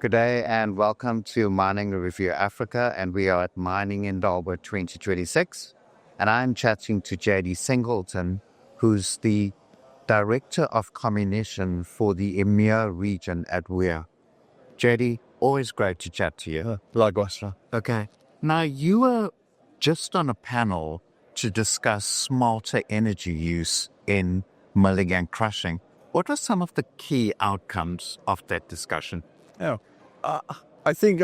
Good day and welcome to Mining Review Africa, and we are at Mining Indaba 2026, and I'm chatting to JD Singleton, who's the Director of Comminution for the EMEA region at Weir. JD, always great to chat to you. Likewise. Okay. Now, you were just on a panel to discuss smarter energy use in milling and crushing. What were some of the key outcomes of that discussion? Yeah, I think,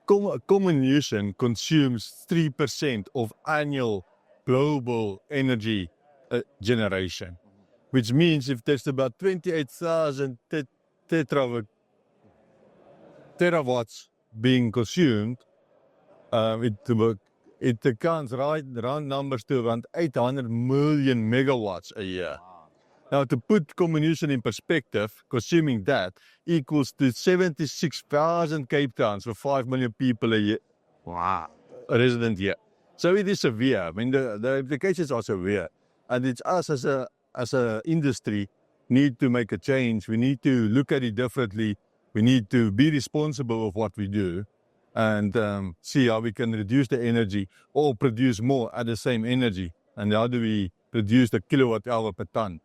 Comminution consumes 3% of annual global energy generation, which means if there's about 28,000 terawatts being consumed, it accounts round numbers to around 800 million megawatts a year. Now, to put Comminution in perspective, consuming that equals to 76,000 Cape Towns for 5 million people a year. Wow. A resident here. So it is severe. I mean, the implications are severe. And it's us as a industry need to make a change. We need to look at it differently. We need to be responsible of what we do and see how we can reduce the energy or produce more at the same energy. And how do we reduce the kilowatt hour per ton?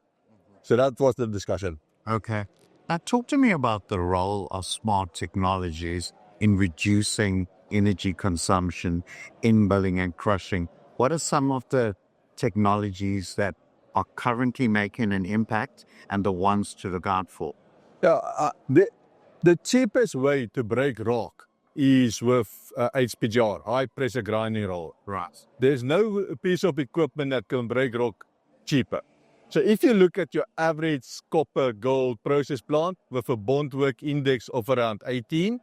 So that was the discussion. Okay. Now, talk to me about the role of smart technologies in reducing energy consumption in milling and crushing. What are some of the technologies that are currently making an impact and the ones to look out for? Yeah, the cheapest way to break rock is with HPGR, high pressure grinding roll. Right. There's no piece of equipment that can break rock cheaper. So if you look at your average copper gold process plant with a bond work index of around 18,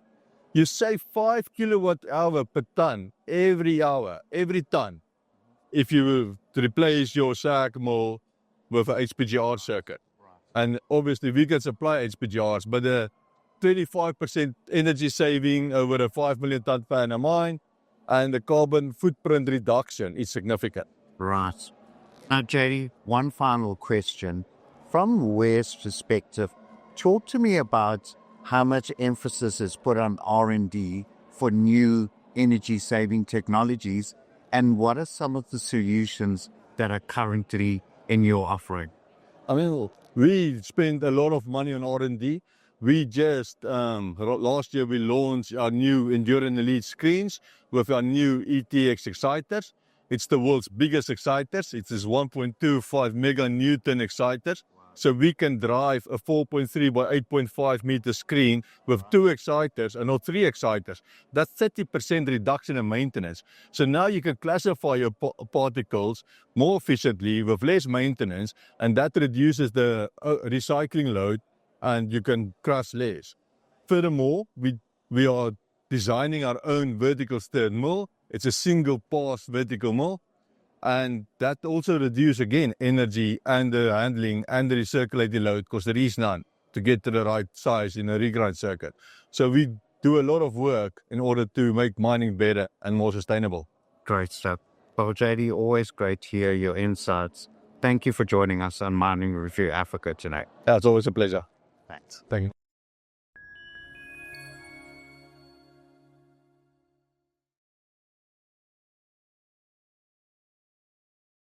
you save 5 kilowatt hour per ton every ton, if you replace your SAG mill with an HPGR circuit. And obviously we can supply HPGRs, but the 25% energy saving over a 5 million ton per annum mine and the carbon footprint reduction is significant. Right. Now, JD, one final question. From Weir's perspective, talk to me about how much emphasis is put on R&D for new energy-saving technologies, and what are some of the solutions that are currently in your offering? I mean, we spend a lot of money on R&D. We just, last year we launched our new Enduron Elite screens with our new ETX exciters. It's the world's biggest exciters. It is 1.25 mega Newton exciters. So we can drive a 4.3 by 8.5 meter screen with 2 exciters and not 3 exciters. That's 30% reduction in maintenance. So now you can classify your particles more efficiently with less maintenance, and that reduces the recycling load, and you can crush less. Furthermore, we are designing our own vertical stirred mill. It's a single pass vertical mill, and that also reduces again energy and the handling and the recirculating load because there is none to get to the right size in a regrind circuit. So we do a lot of work in order to make mining better and more sustainable. Great stuff. Well, JD, always great to hear your insights. Thank you for joining us on Mining Review Africa tonight. Yeah, it's always a pleasure. Thanks. Thank you.